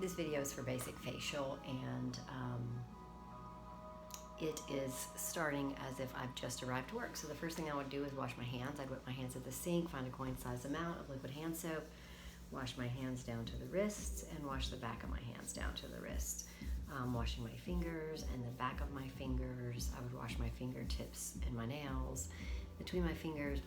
This video is for basic facial, and it is starting as if I've just arrived to work. So the first thing I would do is wash my hands. I'd whip my hands at the sink, find a coin-sized amount of liquid hand soap, wash my hands down to the wrists, and wash the back of my hands down to the wrists. Washing my fingers and the back of my fingers. I would wash my fingertips and my nails. Between my fingers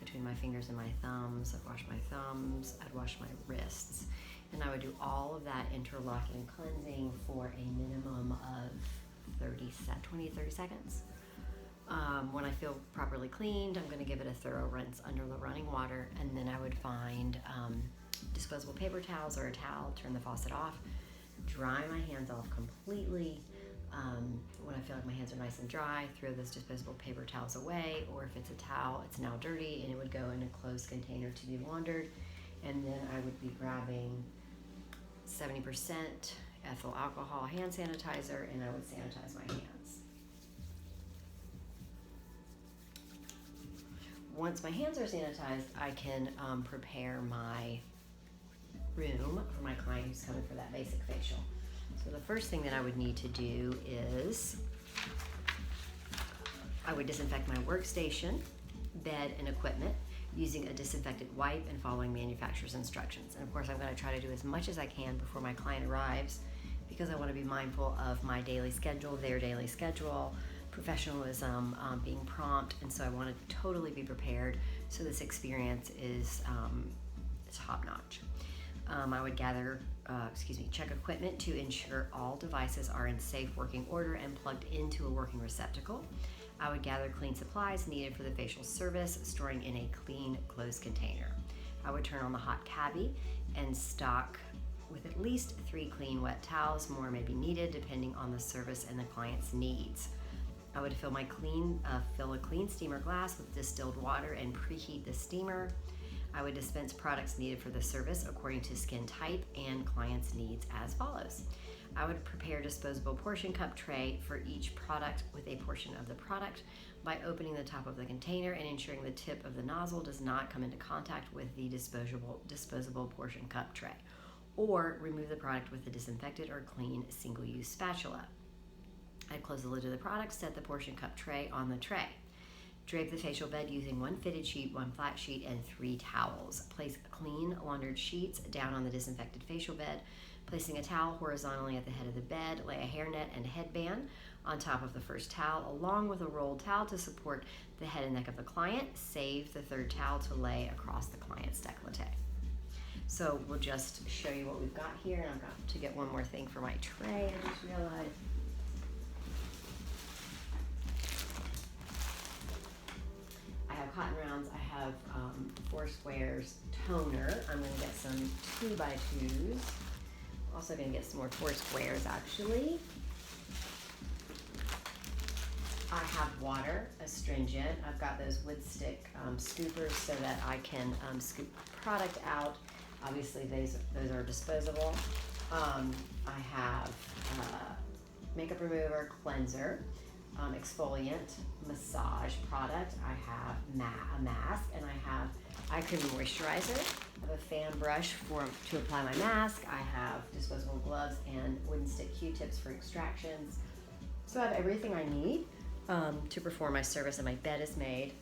and my thumbs. I'd wash my thumbs. I'd wash my wrists. And I would do all of that interlocking and cleansing for a minimum of 20 to 30 seconds. When I feel properly cleaned, I'm going to give it a thorough rinse under the running water, and then I would find disposable paper towels or a towel, turn the faucet off, dry my hands off completely. When I feel like my hands are nice and dry, throw those disposable paper towels away, or if it's a towel, it's now dirty and it would go in a closed container to be laundered. And then I would be grabbing 70% ethyl alcohol hand sanitizer, and I would sanitize my hands. Once my hands are sanitized, I can prepare my room for my client who's coming for that basic facial. So the first thing that I would need to do is I would disinfect my workstation, bed, and equipment using a disinfectant wipe and following manufacturer's instructions. And of course, I'm going to try to do as much as I can before my client arrives, because I want to be mindful of my daily schedule, their daily schedule, professionalism, being prompt, and so I want to totally be prepared so this experience is top notch. I would check equipment to ensure all devices are in safe working order and plugged into a working receptacle. I would gather clean supplies needed for the facial service, storing in a clean, closed container. I would turn on the hot cabbie and stock with at least 3 clean wet towels. More may be needed depending on the service and the client's needs. I would fill a clean steamer glass with distilled water and preheat the steamer. I would dispense products needed for the service according to skin type and client's needs as follows. I would prepare disposable portion cup tray for each product with a portion of the product by opening the top of the container and ensuring the tip of the nozzle does not come into contact with the disposable portion cup tray, or remove the product with a disinfected or clean single-use spatula. I'd close the lid of the product, set the portion cup tray on the tray. Drape the facial bed using 1 fitted sheet, 1 flat sheet, and 3 towels. Place clean laundered sheets down on the disinfected facial bed. Placing a towel horizontally at the head of the bed, lay a hairnet and headband on top of the first towel, along with a rolled towel to support the head and neck of the client. Save the 3rd towel to lay across the client's décolleté. So we'll just show you what we've got here, and I've got to get one more thing for my tray, I just realized. I have cotton rounds, I have 4 squares toner. I'm going to get some 2x2s. Also going to get some more 4 squares actually. I have water, astringent. I've got those wood stick scoopers so that I can scoop product out. Obviously those are disposable. I have makeup remover, cleanser, exfoliant, massage product. I have a mask, and I have eye cream and moisturizer. I have a fan brush to apply my mask. I have disposable gloves and wooden stick Q-tips for extractions. So I have everything I need to perform my service, and my bed is made.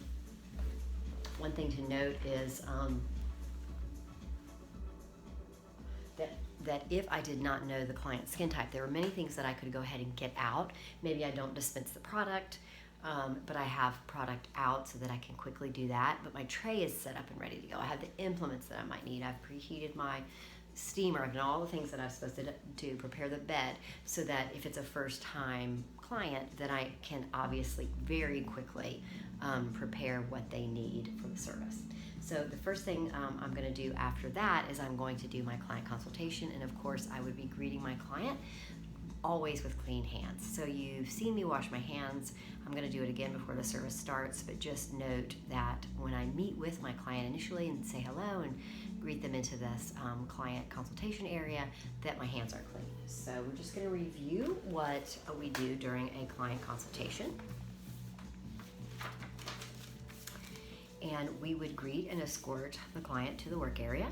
One thing to note is that if I did not know the client's skin type, there are many things that I could go ahead and get out. Maybe I don't dispense the product, but I have product out so that I can quickly do that. But my tray is set up and ready to go. I have the implements that I might need. I've preheated my steamer. I've done all the things that I'm supposed to do, prepare the bed, so that if it's a first-time client, then I can obviously very quickly prepare what they need for the service. So the first thing I'm going to do after that is I'm going to do my client consultation, and of course I would be greeting my client always with clean hands. So you've seen me wash my hands. I'm going to do it again before the service starts, but just note that when I meet with my client initially and say hello and greet them into this client consultation area, that my hands are clean. So we're just going to review what we do during a client consultation. And we would greet and escort the client to the work area.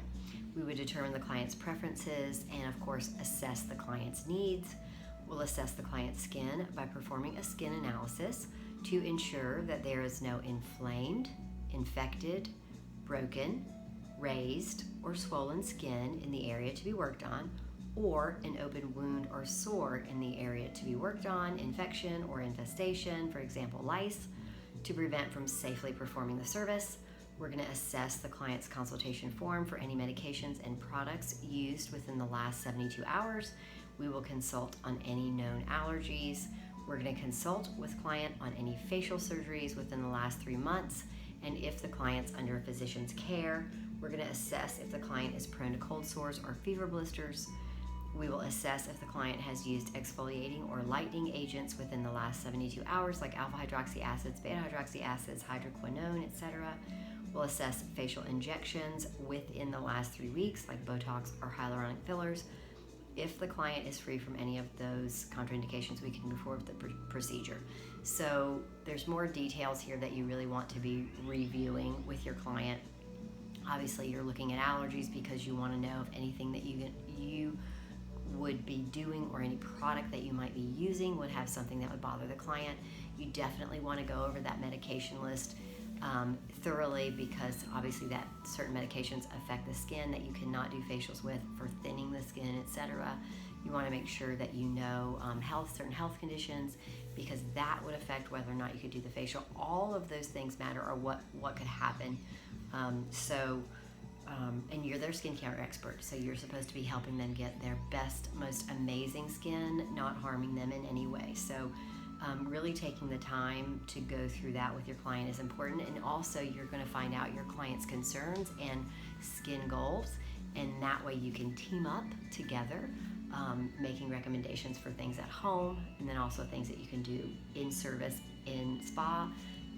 We would determine the client's preferences and, of course, assess the client's needs. We'll assess the client's skin by performing a skin analysis to ensure that there is no inflamed, infected, broken, raised, or swollen skin in the area to be worked on, or an open wound or sore in the area to be worked on, infection or infestation, for example, lice, to prevent from safely performing the service. We're going to assess the client's consultation form for any medications and products used within the last 72 hours. We will consult on any known allergies. We're going to consult with client on any facial surgeries within the last 3 months, and if the client's under a physician's care, we're going to assess if the client is prone to cold sores or fever blisters. We will assess if the client has used exfoliating or lightening agents within the last 72 hours, like alpha hydroxy acids, beta hydroxy acids, hydroquinone, etc. We'll assess facial injections within the last 3 weeks, like Botox or hyaluronic fillers. If the client is free from any of those contraindications, we can move forward with the procedure. So there's more details here that you really want to be reviewing with your client. Obviously, you're looking at allergies because you want to know if anything that you would be doing or any product that you might be using would have something that would bother the client. You definitely want to go over that medication list thoroughly, because obviously that certain medications affect the skin that you cannot do facials with for thinning the skin, etc. You want to make sure that you know certain health conditions, because that would affect whether or not you could do the facial. All of those things matter, or what could happen. And you're their skincare expert, so you're supposed to be helping them get their best, most amazing skin, not harming them in any way. So really taking the time to go through that with your client is important. And also, you're going to find out your client's concerns and skin goals, and that way you can team up together, making recommendations for things at home, and then also things that you can do in service in spa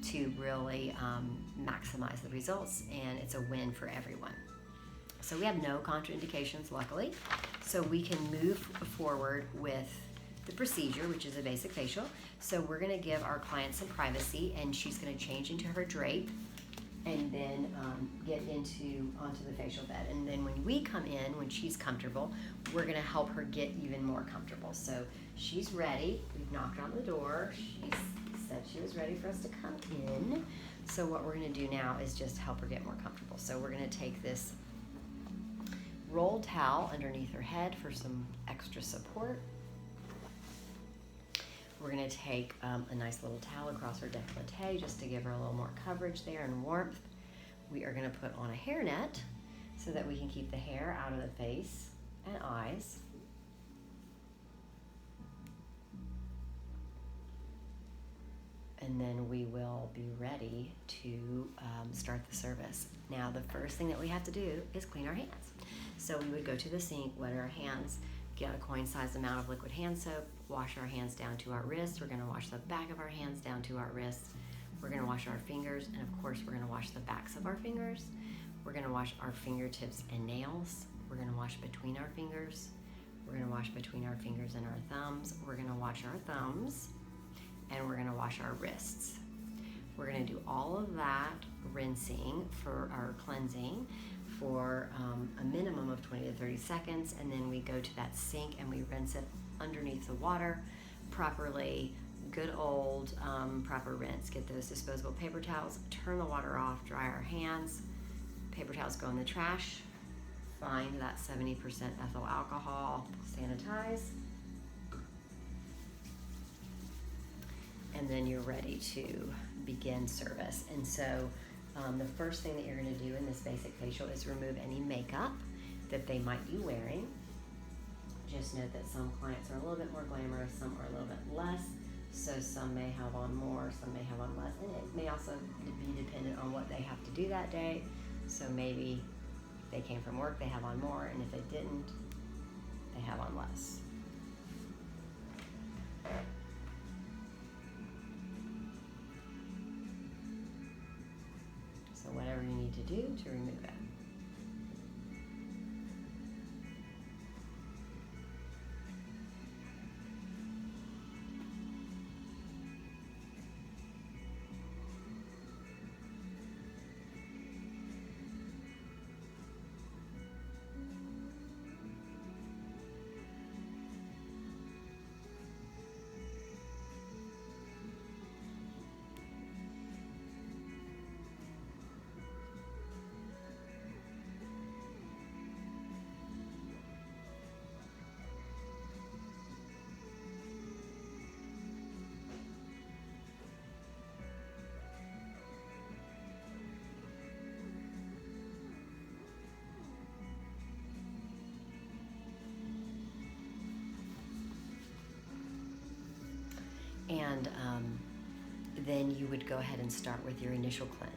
to really maximize the results, and it's a win for everyone. So we have no contraindications, luckily, so we can move forward with the procedure, which is a basic facial. So we're going to give our client some privacy, and she's going to change into her drape and then get onto the facial bed. And then when we come in, when she's comfortable, we're going to help her get even more comfortable. So she's ready. We've knocked on the door. She's said she was ready for us to come in. So what we're going to do now is just help her get more comfortable. So we're going to take this rolled towel underneath her head for some extra support. We're going to take a nice little towel across her décolleté just to give her a little more coverage there and warmth. We are going to put on a hairnet so that we can keep the hair out of the face and eyes. And then we will be ready to start the service. Now, the first thing that we have to do is clean our hands. So we would go to the sink, wet our hands, get a coin-sized amount of liquid hand soap, wash our hands down to our wrists. We're going to wash the back of our hands down to our wrists. We're going to wash our fingers, and of course, we're going to wash the backs of our fingers. We're going to wash our fingertips and nails. We're going to wash between our fingers. We're going to wash between our fingers and our thumbs. We're going to wash our thumbs, and we're going to wash our wrists. We're going to do all of that rinsing for our cleansing for a minimum of 20 to 30 seconds, and then we go to that sink and we rinse it underneath the water properly. Good old proper rinse. Get those disposable paper towels, turn the water off, dry our hands. Paper towels go in the trash. Find that 70% ethyl alcohol, sanitize. And then you're ready to begin service. And so the first thing that you're going to do in this basic facial is remove any makeup that they might be wearing. Just note that some clients are a little bit more glamorous, some are a little bit less. So some may have on more, some may have on less. And it may also be dependent on what they have to do that day. So maybe if they came from work, they have on more, and if they didn't, they have on less. So whatever you need to do to remove it. And then you would go ahead and start with your initial cleanse.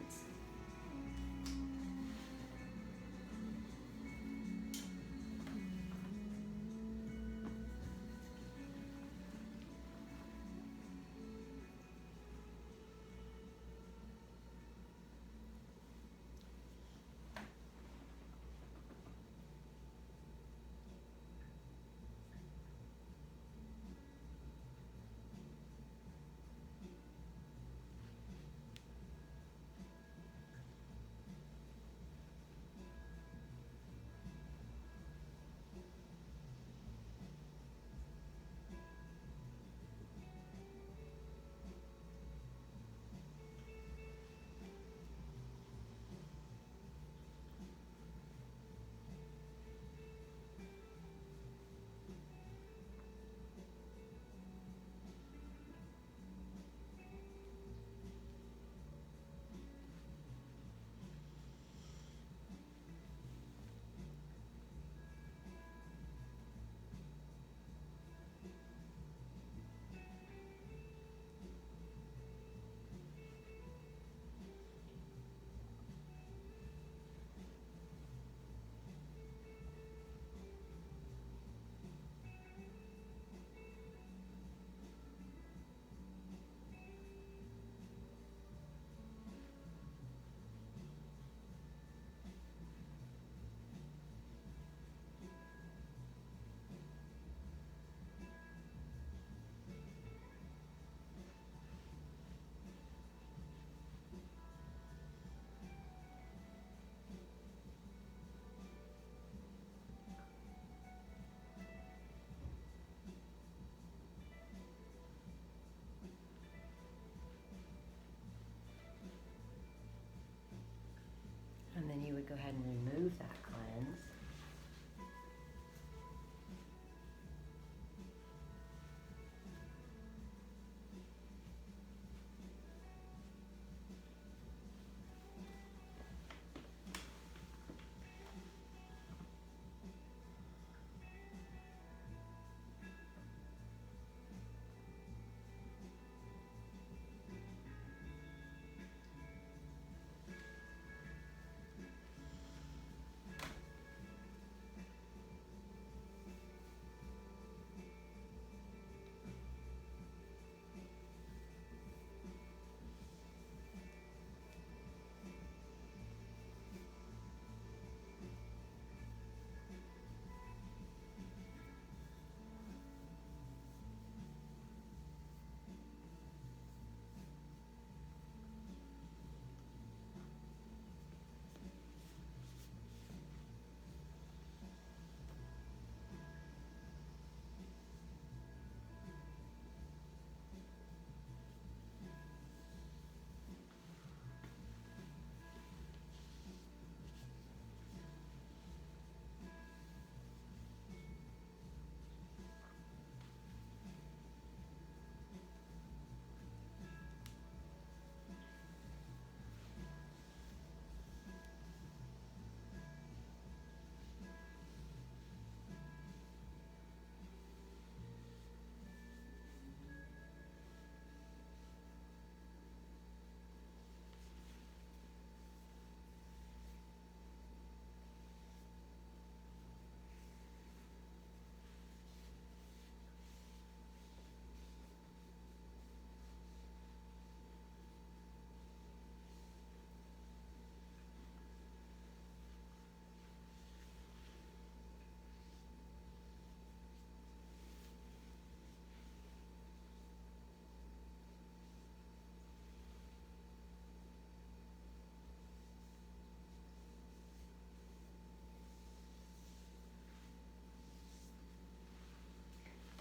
And then you would go ahead and remove that cleanse.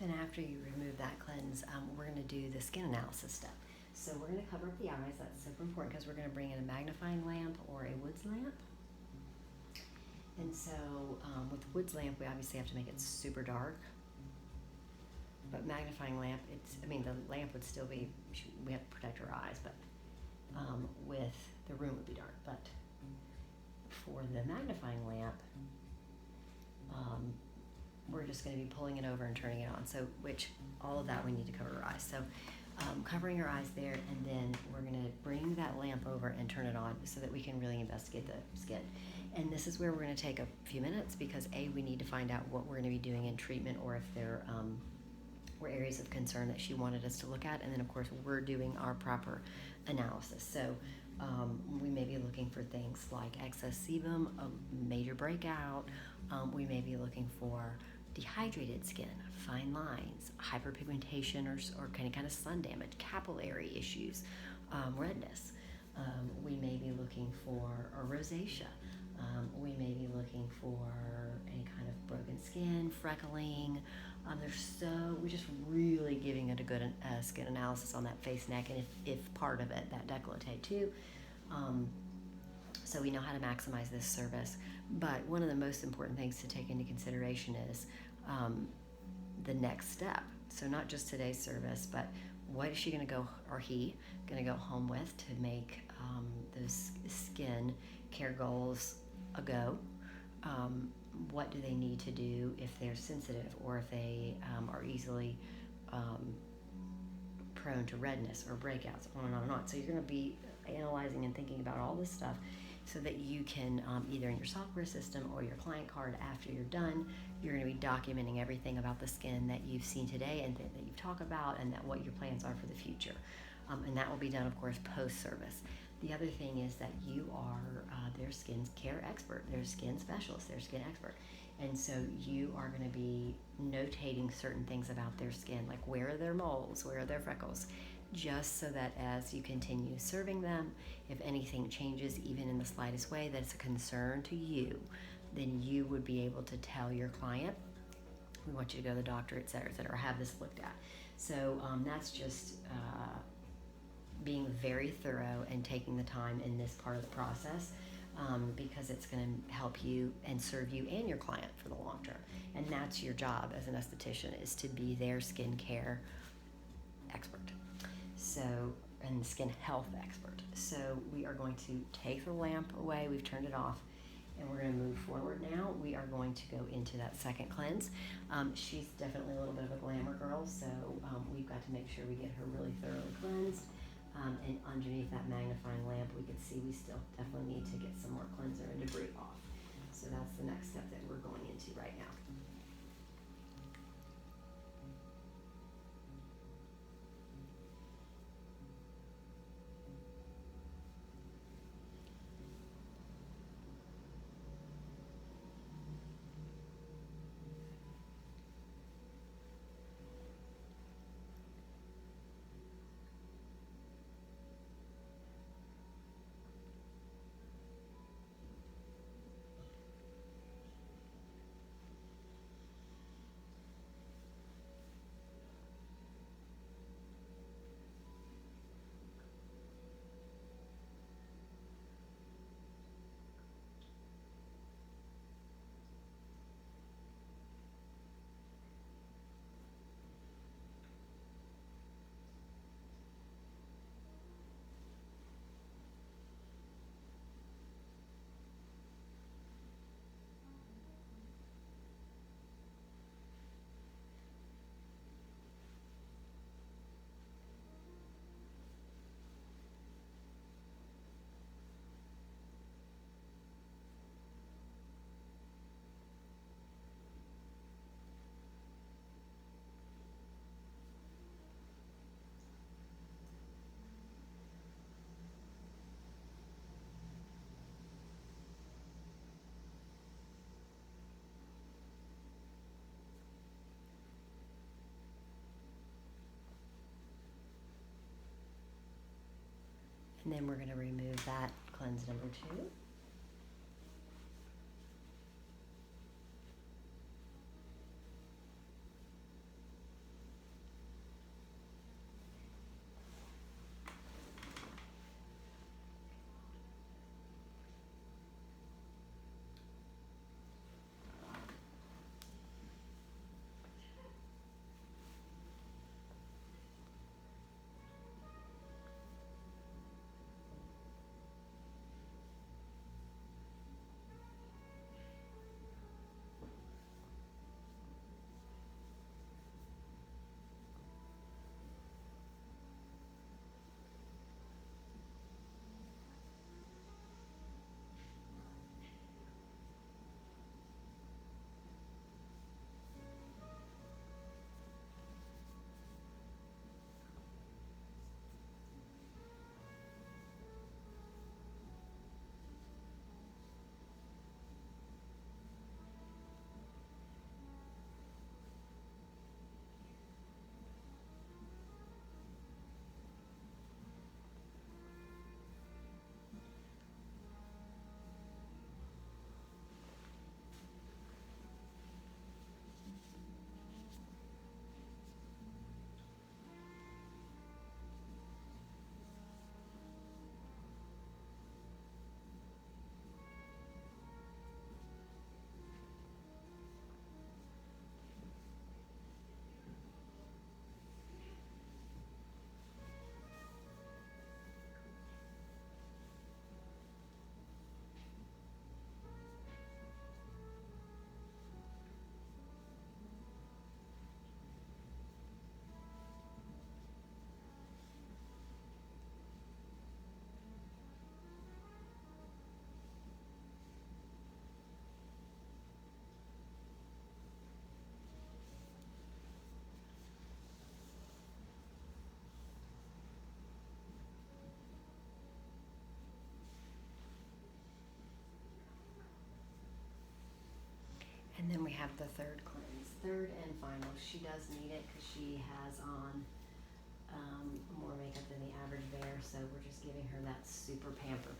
Then after you remove that cleanse, we're going to do the skin analysis step. So we're going to cover up the eyes. That's super important because we're going to bring in a magnifying lamp or a Woods lamp. And so with Woods lamp, we obviously have to make it super dark. But magnifying lamp, the lamp would still be, we have to protect our eyes, but with the room would be dark. But for the magnifying lamp, we're just going to be pulling it over and turning it on. So, which all of that we need to cover our eyes. So, covering your eyes there, and then we're going to bring that lamp over and turn it on so that we can really investigate the skin. And this is where we're going to take a few minutes because we need to find out what we're going to be doing in treatment, or if there were areas of concern that she wanted us to look at. And then of course we're doing our proper analysis. So we may be looking for things like excess sebum, a major breakout. We may be looking for dehydrated skin, fine lines, hyperpigmentation, or kind of sun damage, capillary issues, redness. We may be looking for a rosacea. We may be looking for any kind of broken skin, freckling. We're just really giving it a good skin analysis on that face, neck, and if part of it, that décolleté too. So we know how to maximize this service. But one of the most important things to take into consideration is the next step. So not just today's service, but what is she going to go, or he going to go home with to make those skin care goals a go? What do they need to do if they're sensitive, or if they are easily prone to redness or breakouts, on and on and on. So you're going to be analyzing and thinking about all this stuff so that you can, either in your software system or your client card after you're done, you're going to be documenting everything about the skin that you've seen today and that you've talked about, and that what your plans are for the future. And that will be done, of course, post-service. The other thing is that you are their skin care expert, their skin specialist, their skin expert. And so you are going to be notating certain things about their skin, like where are their moles, where are their freckles, just so that as you continue serving them, if anything changes, even in the slightest way, that's a concern to you, then you would be able to tell your client, we want you to go to the doctor, et cetera, or have this looked at. So that's just being very thorough and taking the time in this part of the process, because it's going to help you and serve you and your client for the long term. And that's your job as an esthetician, is to be their skincare expert. So, and skin health expert. So we are going to take the lamp away. We've turned it off, and we're going to move forward now. We are going to go into that second cleanse. She's definitely a little bit of a glamour girl, so we've got to make sure we get her really thoroughly cleansed. And underneath that magnifying lamp, we could see we still definitely need to get some more cleanser and debris off. So that's the next step that we're going into right now. And then we're going to remove that cleanse number 2. And then we have the third cleanse, third and final. She does need it because she has on more makeup than the average bear, so we're just giving her that super pamper.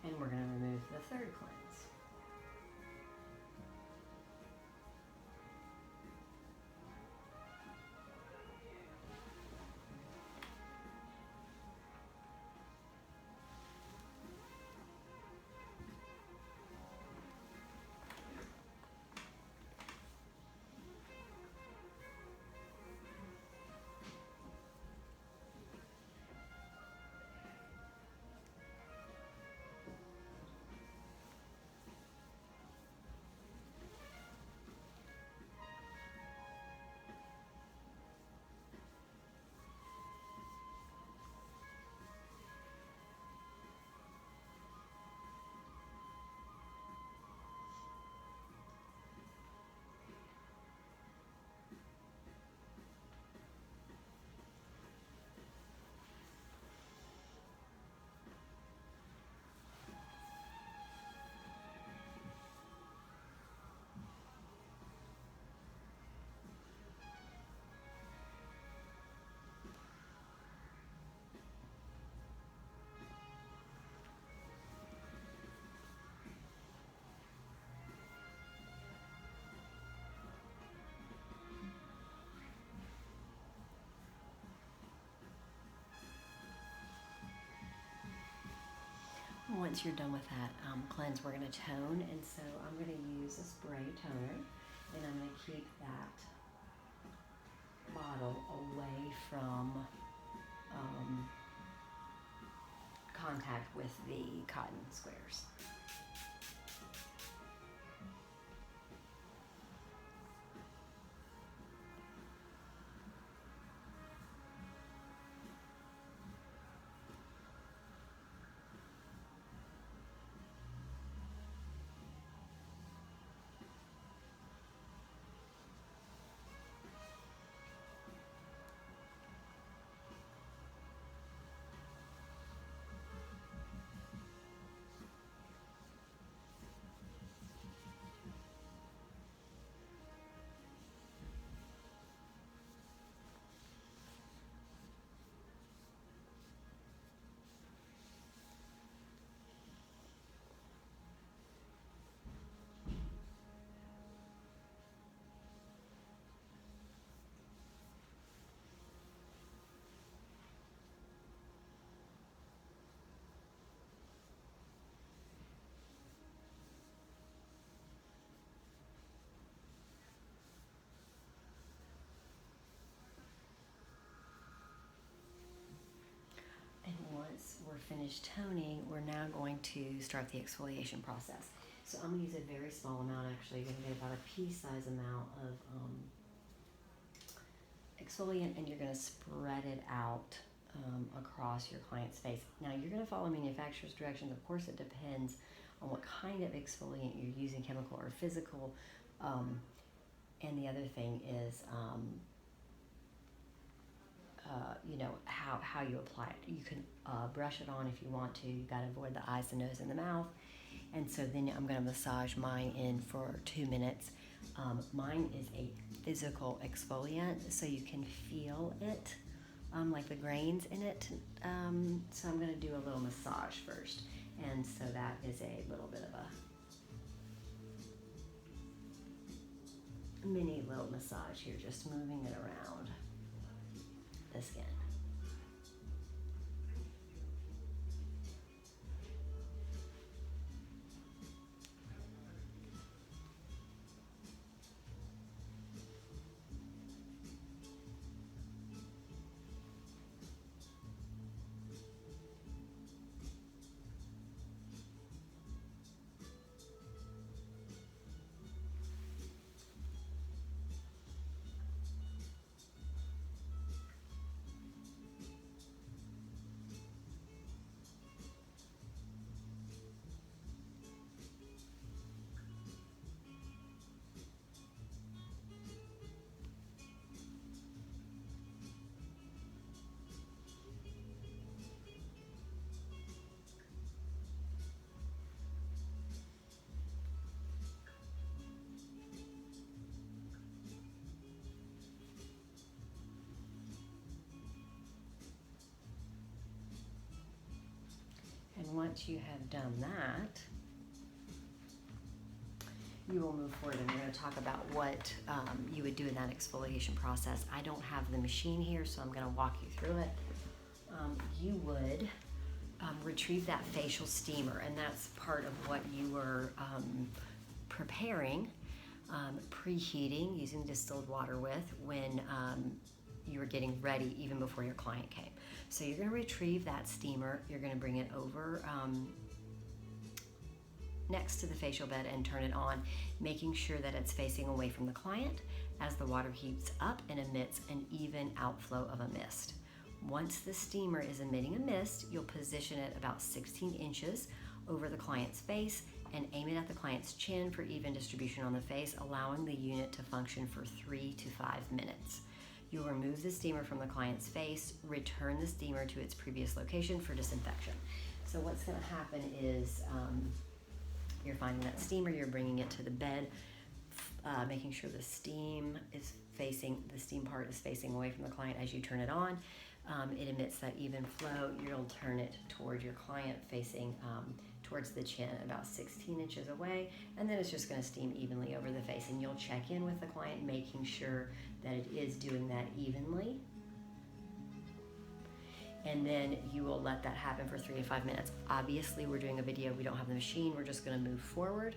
And we're going to remove the third cleanse. Once you're done with that cleanse, we're going to tone, and so I'm going to use a spray toner, and I'm going to keep that bottle away from contact with the cotton squares. finished toning, we're now going to start the exfoliation process. So I'm going to use a very small amount, actually. You're going to get about a pea-size amount of exfoliant, and you're going to spread it out across your client's face. Now, you're going to follow manufacturer's directions. Of course, it depends on what kind of exfoliant you're using, chemical or physical. And the other thing is, you know, how you apply it. You can brush it on if you want to. You got to avoid the eyes, the nose, and the mouth. And so then I'm going to massage mine in for 2 minutes. Mine is a physical exfoliant, so you can feel it, like the grains in it. So I'm going to do a little massage first. And so that is a little bit of a mini little massage here, just moving it around the skin. And once you have done that, you will move forward, and we're going to talk about what you would do in that exfoliation process. I don't have the machine here, so I'm going to walk you through it. You would retrieve that facial steamer, and that's part of what you were preparing, preheating using distilled water with when you were getting ready, even before your client came. So you're going to retrieve that steamer, you're going to bring it over next to the facial bed and turn it on, making sure that it's facing away from the client as the water heats up and emits an even outflow of a mist. Once the steamer is emitting a mist, you'll position it about 16 inches over the client's face and aim it at the client's chin for even distribution on the face, allowing the unit to function for 3 to 5 minutes. You'll remove the steamer from the client's face, return the steamer to its previous location for disinfection. So what's going to happen is you're finding that steamer, you're bringing it to the bed, making sure the steam part is facing away from the client as you turn it on. It emits that even flow. You'll turn it toward your client, facing towards the chin, about 16 inches away, and then it's just going to steam evenly over the face. And you'll check in with the client, making sure that it is doing that evenly. And then you will let that happen for 3 to 5 minutes. Obviously, we're doing a video, we don't have the machine, we're just going to move forward.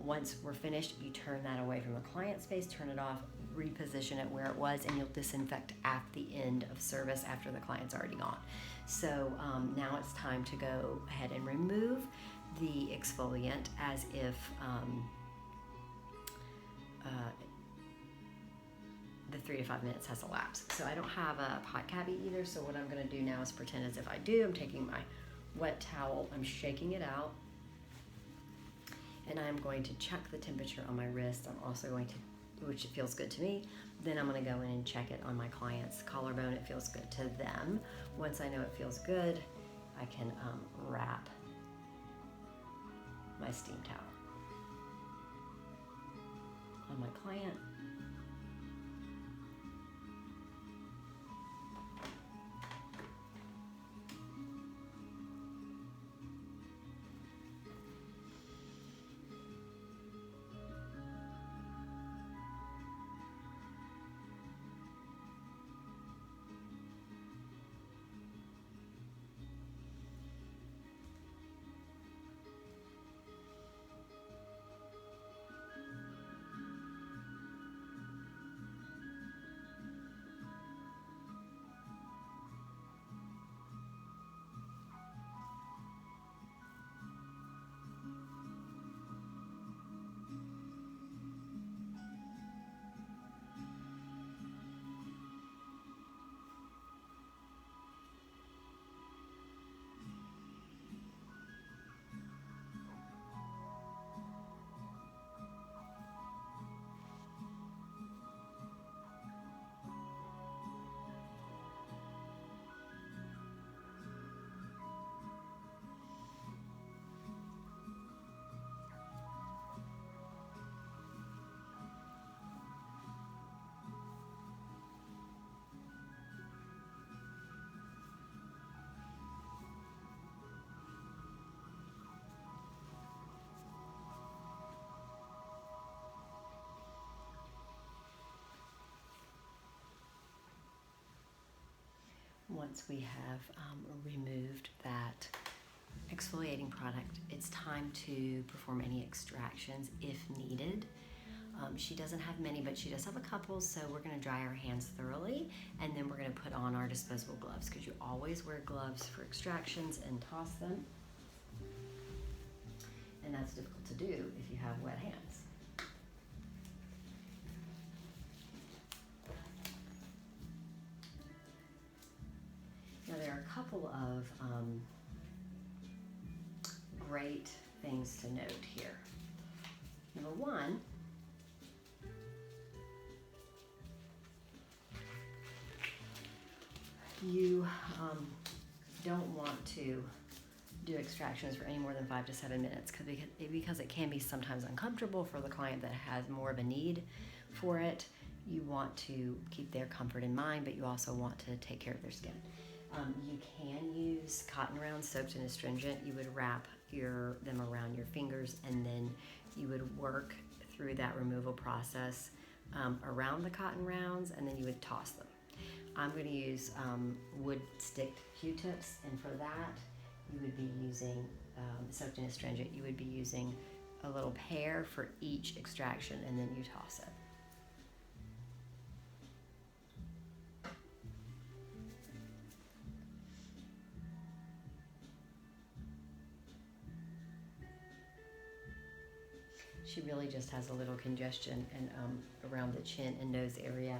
Once we're finished, you turn that away from the client's face, turn it off, reposition it where it was, and you'll disinfect at the end of service after the client's already gone. So now it's time to go ahead and remove the exfoliant as if the 3 to 5 minutes has elapsed. So I don't have a pot cabbie either, so what I'm going to do now is pretend as if I do. I'm taking my wet towel, I'm shaking it out, and I'm going to check the temperature on my wrist. I'm also going to, which it feels good to me, then I'm going to go in and check it on my client's collarbone. It feels good to them. Once I know it feels good, I can wrap my steam towel on my client. once we have removed that exfoliating product, it's time to perform any extractions if needed. She doesn't have many, but she does have a couple, so we're going to dry our hands thoroughly, and then we're going to put on our disposable gloves, because you always wear gloves for extractions and toss them, and that's difficult to do if you have wet hands. Now there are a couple of great things to note here. Number one, you don't want to do extractions for any more than 5 to 7 minutes because it can be sometimes uncomfortable for the client that has more of a need for it. You want to keep their comfort in mind, but you also want to take care of their skin. You can use cotton rounds soaked in astringent. You would wrap them around your fingers, and then you would work through that removal process around the cotton rounds, and then you would toss them. I'm going to use wood sticked Q-tips, and for that you would be using soaked in astringent. You would be using a little pair for each extraction, and then you toss it. She really just has a little congestion and around the chin and nose area,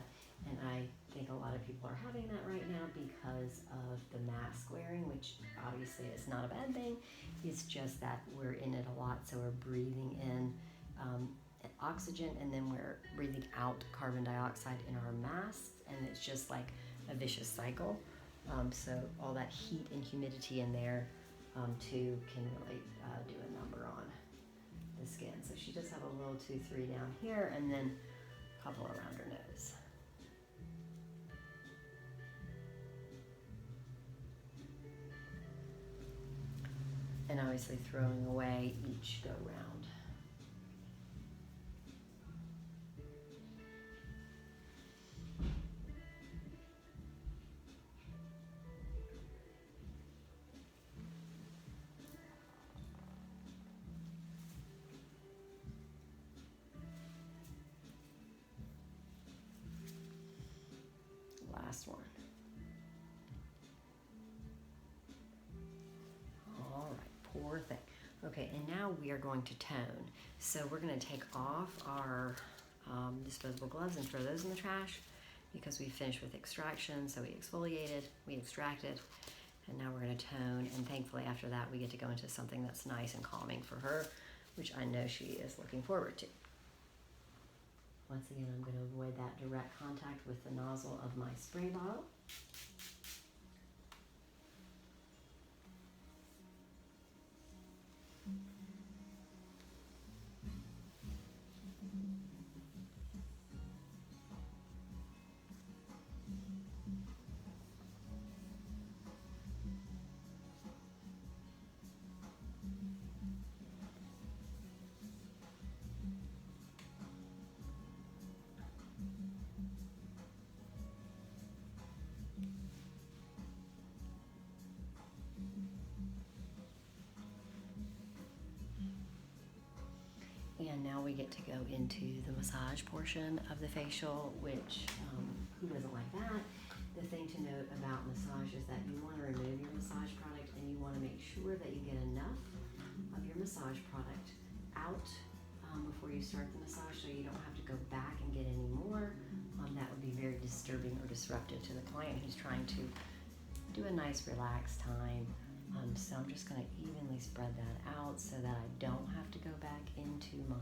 and I think a lot of people are having that right now because of the mask wearing, which obviously is not a bad thing. It's just that we're in it a lot, so we're breathing in oxygen, and then we're breathing out carbon dioxide in our masks, and it's just like a vicious cycle. So all that heat and humidity in there too can really do a number on the skin. So she does have a little 2-3 down here, and then a couple around her nose. And obviously throwing away each go round. Last one. All right, poor thing. Okay, and now we are going to tone. So we're going to take off our disposable gloves and throw those in the trash because we finished with extraction. So we exfoliated, we extracted, and now we're going to tone. And thankfully after that we get to go into something that's nice and calming for her, which I know she is looking forward to. Once again, I'm going to avoid that direct contact with the nozzle of my spray bottle. And now we get to go into the massage portion of the facial, which who doesn't like that? The thing to note about massage is that you want to remove your massage product, and you want to make sure that you get enough of your massage product out before you start the massage, so you don't have to go back and get any more. That would be very disturbing or disruptive to the client who's trying to do a nice relaxed time. So I'm just going to evenly spread that out so that I don't have to go back into my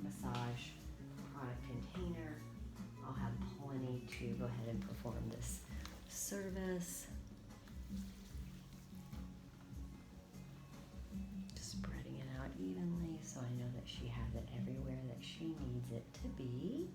massage product container. I'll have plenty to go ahead and perform this service. Just spreading it out evenly so I know that she has it everywhere that she needs it to be.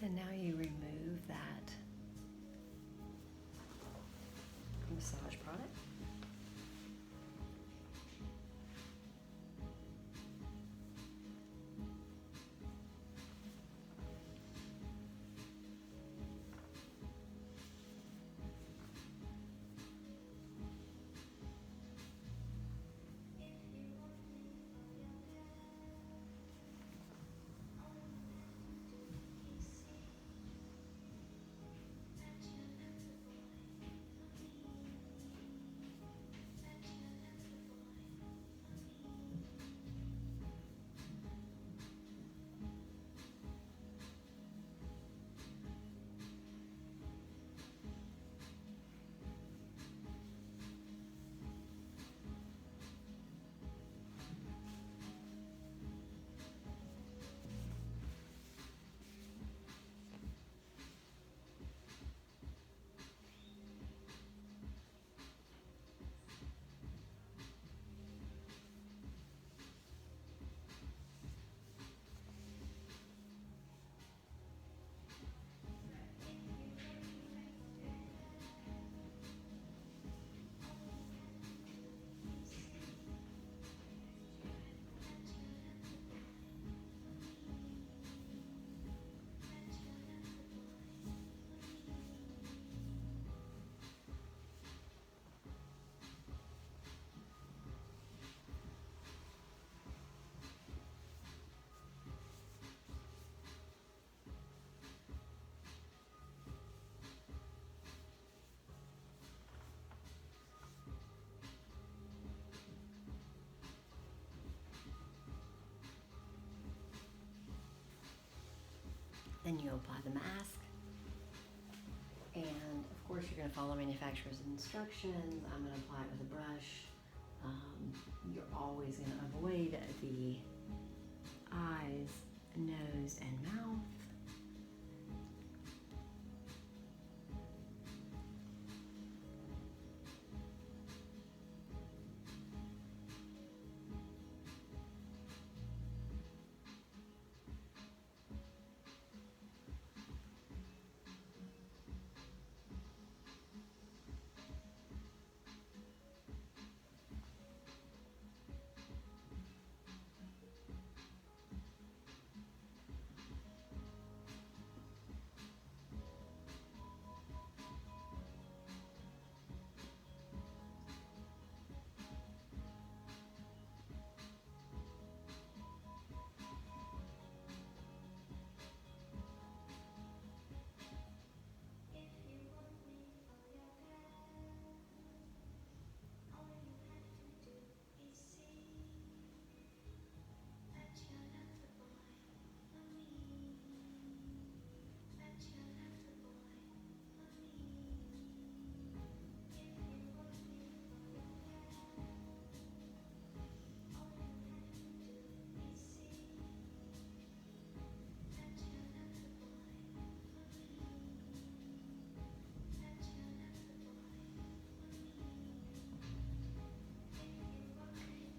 And now you remove that massage product. Then you apply the mask. And of course you're going to follow manufacturer's instructions. I'm going to apply it with a brush. You're always going to avoid the eyes, nose, and mouth.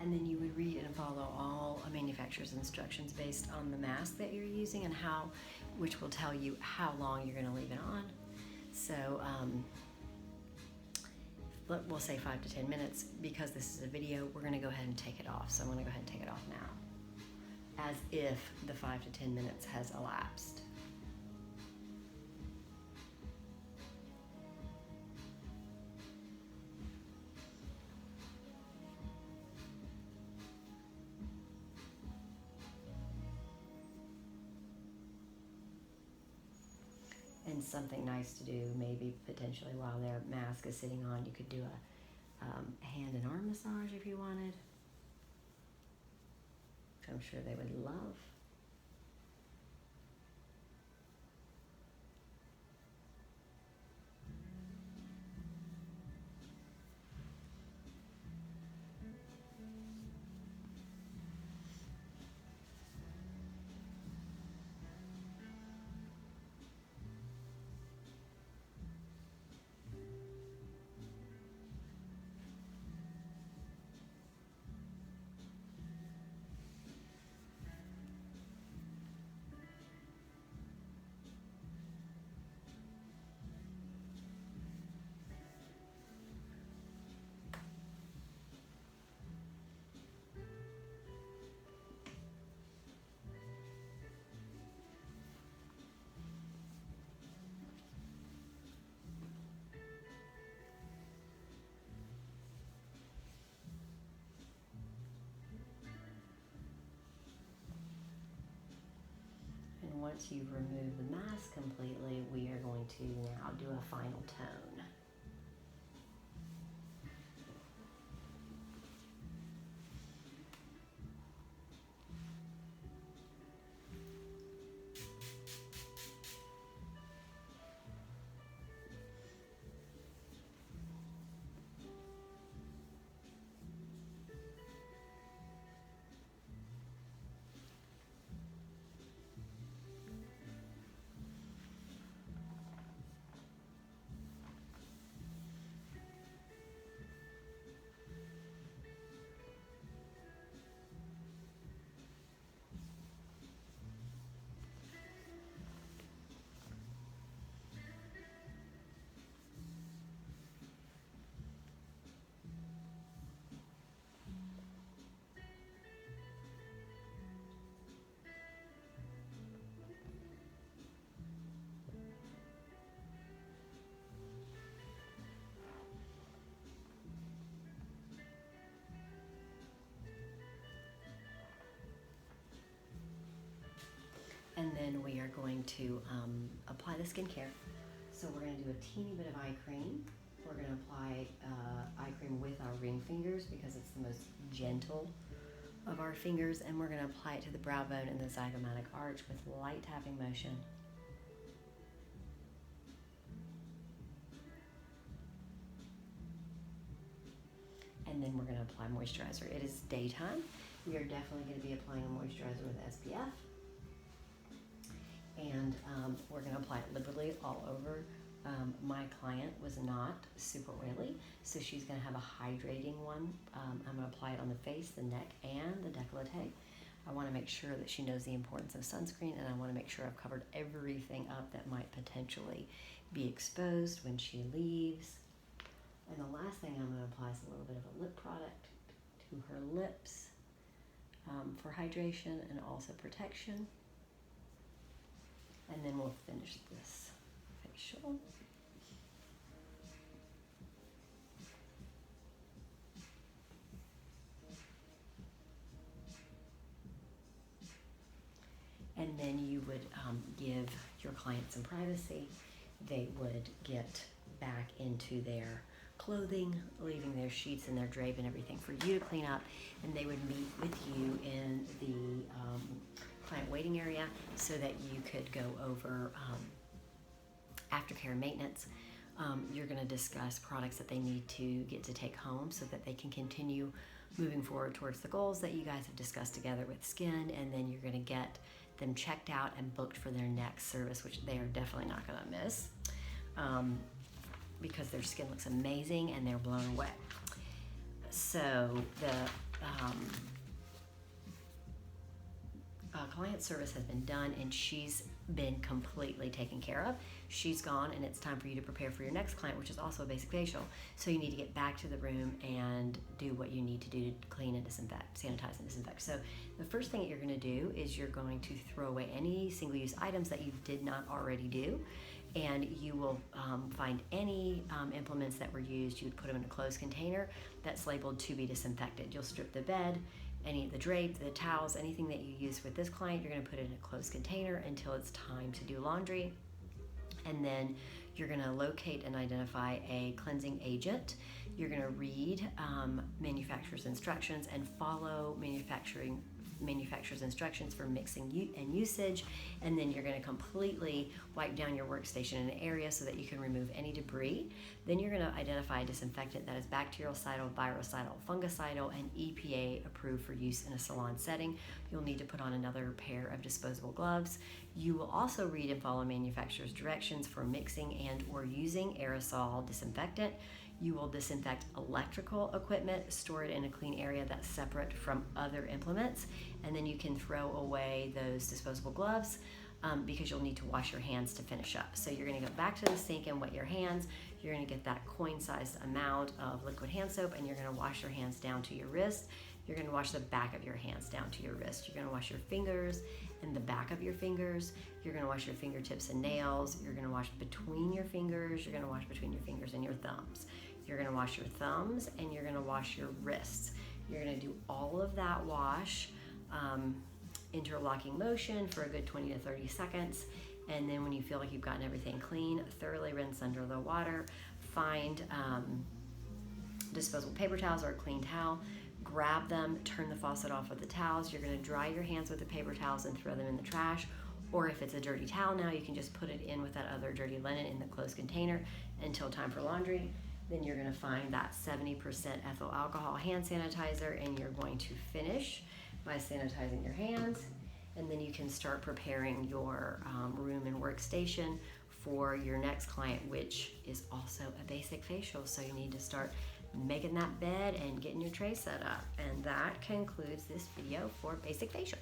And then you would read and follow all a manufacturer's instructions based on the mask that you're using and which will tell you how long you're going to leave it on. So we'll say 5 to 10 minutes. Because this is a video, we're going to go ahead and take it off. So I'm going to go ahead and take it off now, as if the 5 to 10 minutes has elapsed. And something nice to do, maybe potentially while their mask is sitting on, you could do a hand and arm massage if you wanted. I'm sure they would love. once you've removed the mask completely, we are going to now do a final tone. And then we are going to apply the skincare. So we're going to do a teeny bit of eye cream. We're going to apply eye cream with our ring fingers because it's the most gentle of our fingers. And we're going to apply it to the brow bone and the zygomatic arch with light tapping motion. And then we're going to apply moisturizer. It is daytime. We are definitely going to be applying a moisturizer with SPF. And we're going to apply it liberally all over. My client was not super oily, so she's going to have a hydrating one. I'm going to apply it on the face, the neck, and the décolleté. I want to make sure that she knows the importance of sunscreen, and I want to make sure I've covered everything up that might potentially be exposed when she leaves. And the last thing I'm going to apply is a little bit of a lip product to her lips for hydration and also protection. And then we'll finish this facial. And then you would give your client some privacy. They would get back into their clothing, leaving their sheets and their drape and everything for you to clean up. And they would meet with you in the client waiting area so that you could go over aftercare and maintenance. You're going to discuss products that they need to get to take home so that they can continue moving forward towards the goals that you guys have discussed together with skin, and then you're going to get them checked out and booked for their next service, which they are definitely not going to miss because their skin looks amazing and they're blown away. So the client service has been done and she's been completely taken care of. She's gone and it's time for you to prepare for your next client, which is also a basic facial. So you need to get back to the room and do what you need to do to clean and disinfect, sanitize and disinfect. So the first thing that you're going to do is you're going to throw away any single-use items that you did not already do, and you will find any implements that were used. You would put them in a closed container that's labeled to be disinfected. You'll strip the bed, any of the drape, the towels, anything that you use with this client, you're going to put it in a closed container until it's time to do laundry. And then you're going to locate and identify a cleansing agent. You're going to read manufacturer's instructions and follow manufacturer's instructions for mixing and usage. And then you're going to completely wipe down your workstation in an area so that you can remove any debris. Then you're going to identify a disinfectant that is bactericidal, virucidal, fungicidal, and EPA approved for use in a salon setting. You'll need to put on another pair of disposable gloves. You will also read and follow manufacturer's directions for mixing and or using aerosol disinfectant. You will disinfect electrical equipment, store it in a clean area that's separate from other implements, and then you can throw away those disposable gloves because you'll need to wash your hands to finish up. So you're going to go back to the sink and wet your hands. You're going to get that coin-sized amount of liquid hand soap, and you're going to wash your hands down to your wrist. You're going to wash the back of your hands down to your wrist. You're going to wash your fingers and the back of your fingers. You're going to wash your fingertips and nails. You're going to wash between your fingers. You're going to wash between your fingers and your thumbs. You're going to wash your thumbs and you're going to wash your wrists. You're going to do all of that wash interlocking motion for a good 20 to 30 seconds. And then when you feel like you've gotten everything clean, thoroughly rinse under the water. Find disposable paper towels or a clean towel. Grab them, turn the faucet off with the towels. You're going to dry your hands with the paper towels and throw them in the trash. Or if it's a dirty towel now, you can just put it in with that other dirty linen in the closed container until time for laundry. Then you're going to find that 70% ethyl alcohol hand sanitizer, and you're going to finish by sanitizing your hands. And then you can start preparing your room and workstation for your next client, which is also a basic facial. So you need to start making that bed and getting your tray set up. And that concludes this video for basic facial.